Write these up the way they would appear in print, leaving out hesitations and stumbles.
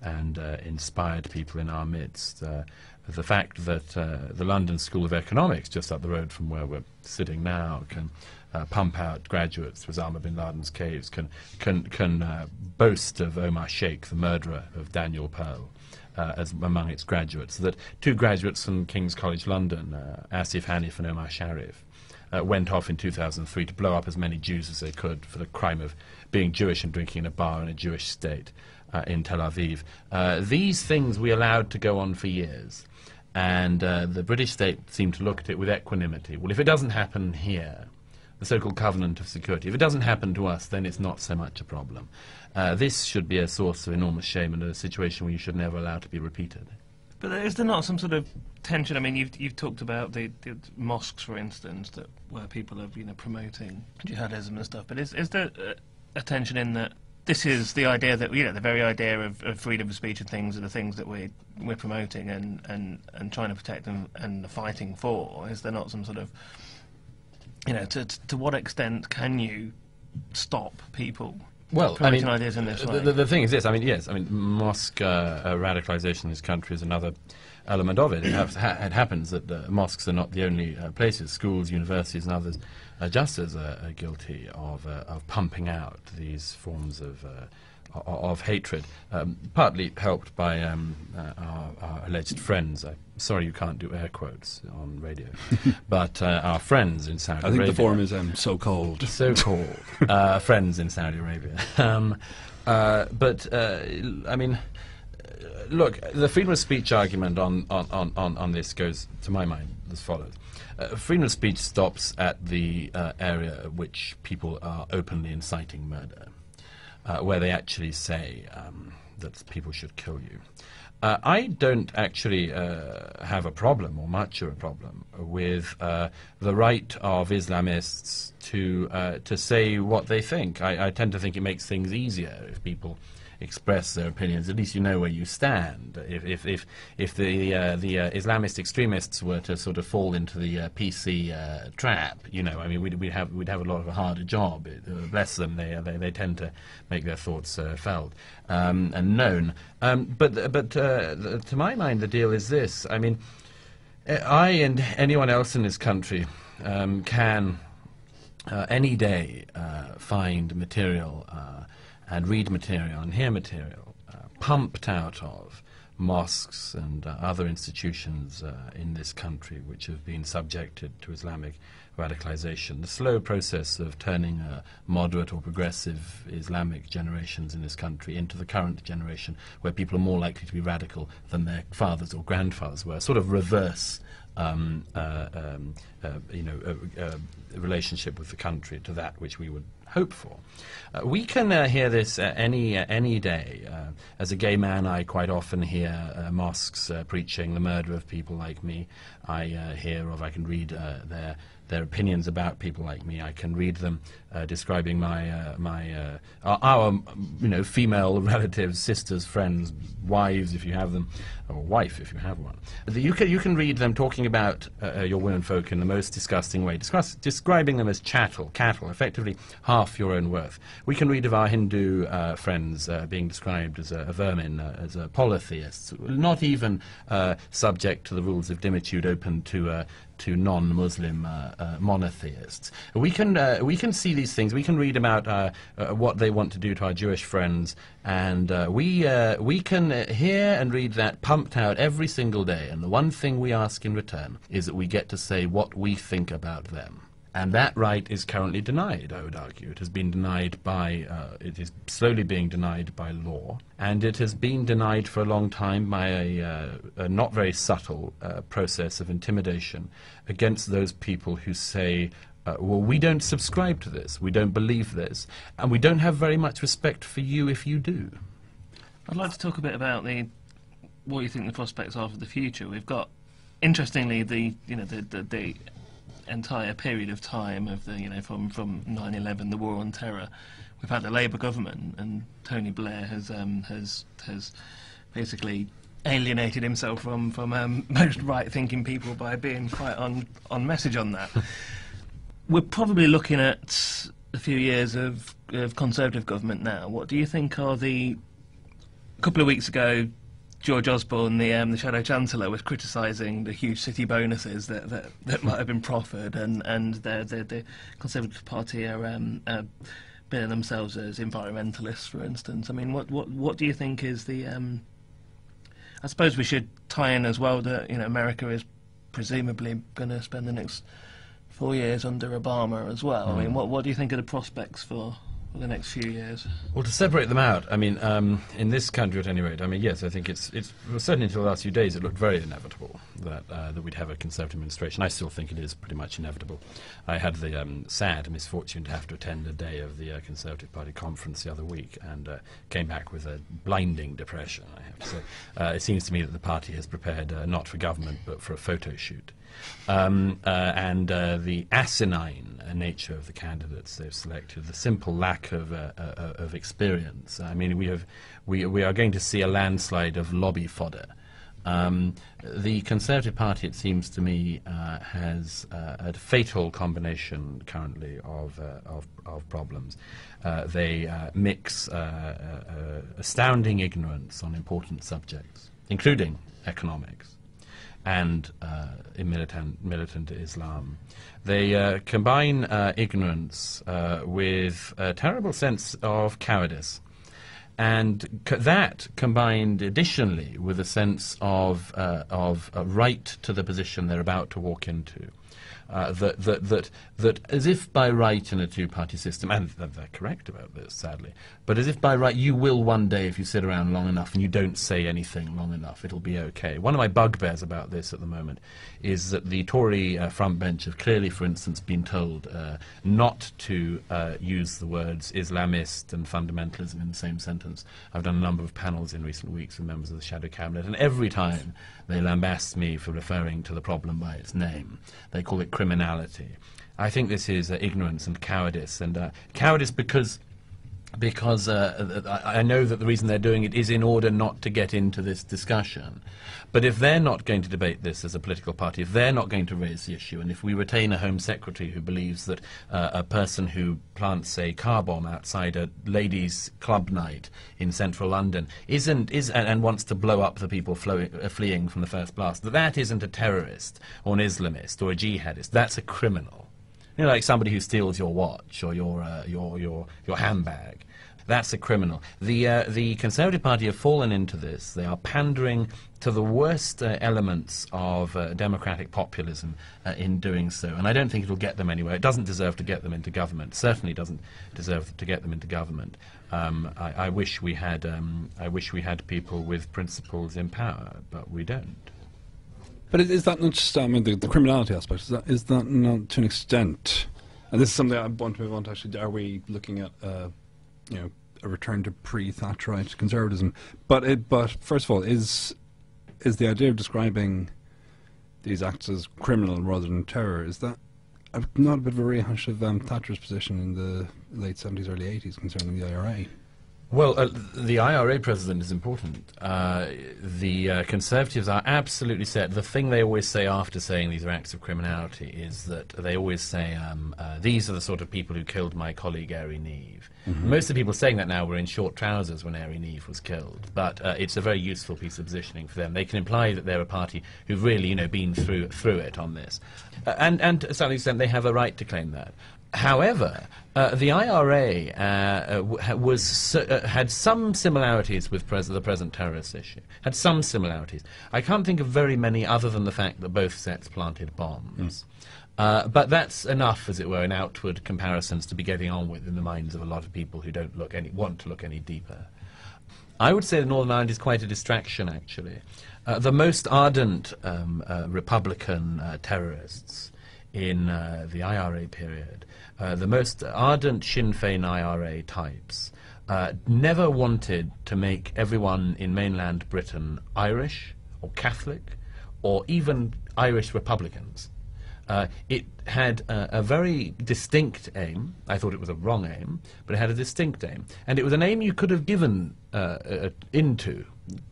and inspired people in our midst. The fact that the London School of Economics, just up the road from where we're sitting now, can pump out graduates to Osama bin Laden's caves, can boast of Omar Sheikh, the murderer of Daniel Pearl, as among its graduates. So that two graduates from King's College London, Asif Hanif and Omar Sharif, went off in 2003 to blow up as many Jews as they could for the crime of being Jewish and drinking in a bar in a Jewish state in Tel Aviv. These things we allowed to go on for years. And the British state seemed to look at it with equanimity. Well, if it doesn't happen here, the so-called covenant of security, if it doesn't happen to us, then it's not so much a problem. This should be a source of enormous shame and a situation where you should never allow to be repeated. But is there not some sort of tension? I mean, you've talked about the mosques, for instance, that where people are promoting jihadism and stuff. But is there a tension in that this is the idea that the very idea of freedom of speech and things are the things that we're promoting and trying to protect and fighting for? Is there not some sort of to what extent can you stop people? Well, ideas in this way? The thing is this. Mosque radicalisation in this country is another element of it. It happens that mosques are not the only places. Schools, universities, and others just as guilty of pumping out these forms of hatred, partly helped by our alleged friends. I'm sorry you can't do air quotes on radio, but our friends in Saudi Arabia. I think the form is so-called. So-called friends in Saudi Arabia. Look, the freedom of speech argument on this goes, to my mind, as follows. Freedom of speech stops at the area at which people are openly inciting murder, where they actually say that people should kill you. I don't actually have a problem, or much of a problem, with the right of Islamists to say what they think. I tend to think it makes things easier if people express their opinions. At least you know where you stand. If the Islamist extremists were to sort of fall into the PC trap, we'd have a lot of a harder job. Bless them, they tend to make their thoughts felt and known. But to my mind, the deal is this. I and anyone else in this country can any day find material and read material and hear material pumped out of mosques and other institutions in this country which have been subjected to Islamic radicalization. The slow process of turning moderate or progressive Islamic generations in this country into the current generation, where people are more likely to be radical than their fathers or grandfathers were, sort of reverse relationship with the country to that which we would hope for. We can hear this any day. As a gay man, I quite often hear mosques preaching the murder of people like me. I I can read their opinions about people like me. I can read them describing our female relatives, sisters, friends, wives if you have them, or wife if you have one. You can read them talking about your womenfolk in the most disgusting way, describing them as cattle, effectively half your own worth. We can read of our Hindu friends being described as a vermin, as polytheists, not even subject to the rules of dimitude open to non-Muslim monotheists. We can see these things. We can read about what they want to do to our Jewish friends, and we can hear and read that pumped out every single day. And the one thing we ask in return is that we get to say what we think about them. And that right is currently denied, I would argue. It has been denied by, it is slowly being denied by law, and it has been denied for a long time by a not very subtle process of intimidation against those people who say, well, we don't subscribe to this, we don't believe this, and we don't have very much respect for you if you do. I'd like to talk a bit about what you think the prospects are for the future. We've got, interestingly, the entire period of time of from 9/11, the war on terror. We've had the Labour government, and Tony Blair has basically alienated himself from most right-thinking people by being quite on message on that. We're probably looking at a few years of Conservative government now. What do you think are the A couple of weeks ago, George Osborne, the Shadow Chancellor, was criticising the huge city bonuses that might have been proffered, and the Conservative Party are billing themselves as environmentalists, for instance. I mean, what do you think is the? I suppose we should tie in as well that America is presumably going to spend the next 4 years under Obama as well. I mean, what do you think are the prospects for the next few years? Well, to separate them out, I mean, in this country at any rate, I mean, yes, I think it's well, certainly until the last few days it looked very inevitable that we'd have a Conservative administration. I still think it is pretty much inevitable. I had the sad misfortune to have to attend a day of the Conservative Party conference the other week and came back with a blinding depression, I have to say. It seems to me that the party has prepared not for government but for a photo shoot. The asinine nature of the candidates they've selected, the simple lack of experience. I mean, we are going to see a landslide of lobby fodder. The Conservative Party, it seems to me, has a fatal combination currently of problems. They mix astounding ignorance on important subjects, including economics and militant Islam. They combine ignorance with a terrible sense of cowardice, and that combined additionally with a sense of right to the position they're about to walk into. That as if by right in a two-party system, and they're correct about this, sadly, but as if by right you will one day, if you sit around long enough and you don't say anything long enough, it'll be okay. One of my bugbears about this at the moment is that the Tory front bench have clearly, for instance, been told not to use the words Islamist and fundamentalism in the same sentence. I've done a number of panels in recent weeks with members of the Shadow Cabinet, and every time they lambast me for referring to the problem by its name. They call it criminality. I think this is ignorance and cowardice, and cowardice because I know that the reason they're doing it is in order not to get into this discussion. But if they're not going to debate this as a political party, if they're not going to raise the issue, and if we retain a Home Secretary who believes that a person who plants a car bomb outside a ladies' club night in central London and wants to blow up the people fleeing from the first blast, that isn't a terrorist or an Islamist or a jihadist, that's a criminal. You know, like somebody who steals your watch or your handbag. That's a criminal. The Conservative Party have fallen into this. They are pandering to the worst elements of democratic populism in doing so. And I don't think it'll get them anywhere. It doesn't deserve to get them into government. Certainly doesn't deserve to get them into government. I wish we had people with principles in power, but we don't. But is that not just, I mean, the criminality aspect, is that not to an extent, and this is something I want to move on to actually, are we looking at, a return to pre-Thatcherite conservatism? But first of all, is the idea of describing these acts as criminal rather than terror, is that not a bit of a rehash of Thatcher's position in the late 70s, early 80s concerning the IRA? Well, the IRA precedent is important. The Conservatives are absolutely set. The thing they always say after saying these are acts of criminality is that they always say, these are the sort of people who killed my colleague Ari Neve. Mm-hmm. Most of the people saying that now were in short trousers when Ari Neve was killed, but it's a very useful piece of positioning for them. They can imply that they're a party who've really, been through it on this. And to some extent they have a right to claim that. However, the IRA had some similarities with the present terrorist issue. Had some similarities. I can't think of very many other than the fact that both sets planted bombs. But that's enough, as it were, in outward comparisons to be getting on with in the minds of a lot of people who don't want to look any deeper. I would say that Northern Ireland is quite a distraction, actually. The most ardent Republican terrorists in the IRA period, the most ardent Sinn Féin IRA types, never wanted to make everyone in mainland Britain Irish or Catholic or even Irish Republicans. It had a very distinct aim. I thought it was a wrong aim, but it had a distinct aim. And it was an aim you could have given into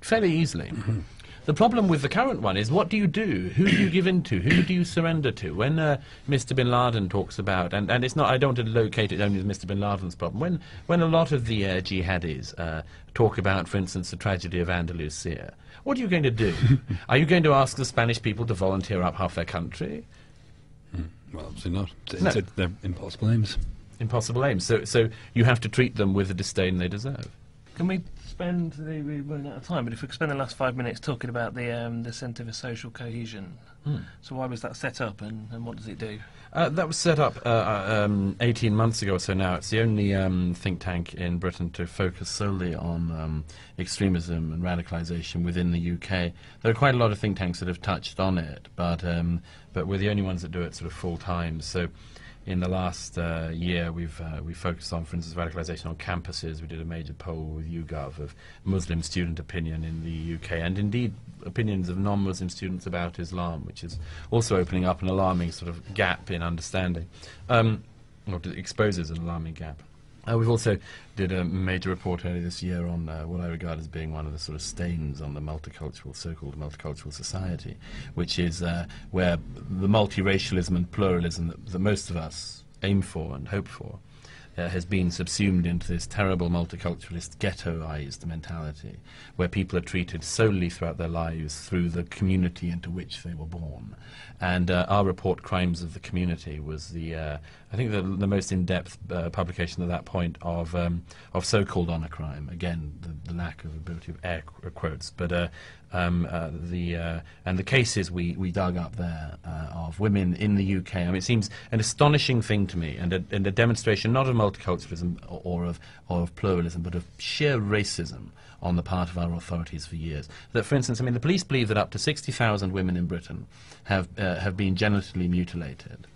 fairly easily. Mm-hmm. The problem with the current one is, what do you do? Who do you give in to? Who do you surrender to? When Mr. Bin Laden talks about, and it's not, I don't want to locate it only as Mr. Bin Laden's problem, when a lot of the jihadis talk about, for instance, the tragedy of Andalusia, what are you going to do? Are you going to ask the Spanish people to volunteer up half their country? Well, obviously not. No. They're impossible aims. Impossible aims. So you have to treat them with the disdain they deserve. Can we spend, we're running out of time, but if we could spend the last 5 minutes talking about the Centre for Social Cohesion. So why was that set up, and what does it do? That was set up 18 months ago or so now. It's the only think tank in Britain to focus solely on extremism and radicalisation within the UK. There are quite a lot of think tanks that have touched on it, but we're the only ones that do it sort of full time. So in the last year, we've focused on, for instance, radicalisation on campuses. We did a major poll with YouGov of Muslim student opinion in the UK, and indeed opinions of non-Muslim students about Islam, which is also opening up an alarming sort of gap in understanding, or exposes an alarming gap. We've also did a major report earlier this year on what I regard as being one of the sort of stains on the multicultural, so-called multicultural society, which is where the multiracialism and pluralism that most of us aim for and hope for has been subsumed into this terrible multiculturalist ghettoized mentality, where people are treated solely throughout their lives through the community into which they were born. And our report, Crimes of the Community, was I think the most in-depth publication at that point of so-called honour crime. Again, the lack of ability of air quotes, but and the cases we dug up there of women in the UK. I mean, it seems an astonishing thing to me, and a demonstration not of multiculturalism or of pluralism, but of sheer racism on the part of our authorities for years. That, for instance, I mean, the police believe that up to 60,000 women in Britain have been genitally mutilated.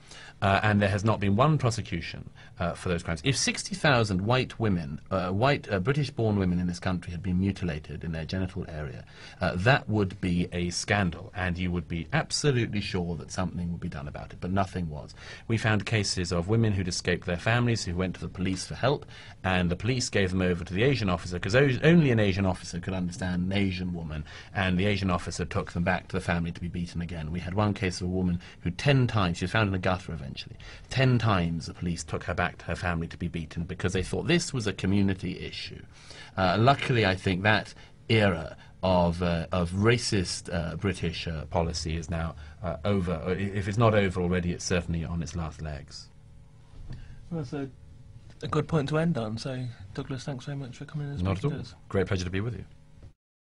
And there has not been one prosecution for those crimes. If 60,000 white women, British-born women in this country had been mutilated in their genital area, that would be a scandal, and you would be absolutely sure that something would be done about it, but nothing was. We found cases of women who'd escaped their families, who went to the police for help, and the police gave them over to the Asian officer, because only an Asian officer could understand an Asian woman, and the Asian officer took them back to the family to be beaten again. We had one case of a woman who 10 times, she was found in a gutter eventually, 10 times the police took her back to her family to be beaten because they thought this was a community issue. Luckily, I think that era of racist British policy is now over. If it's not over already, it's certainly on its last legs. Well, that's a good point to end on. So, Douglas, thanks very much for coming and speaking to us. Not at all. Great pleasure to be with you.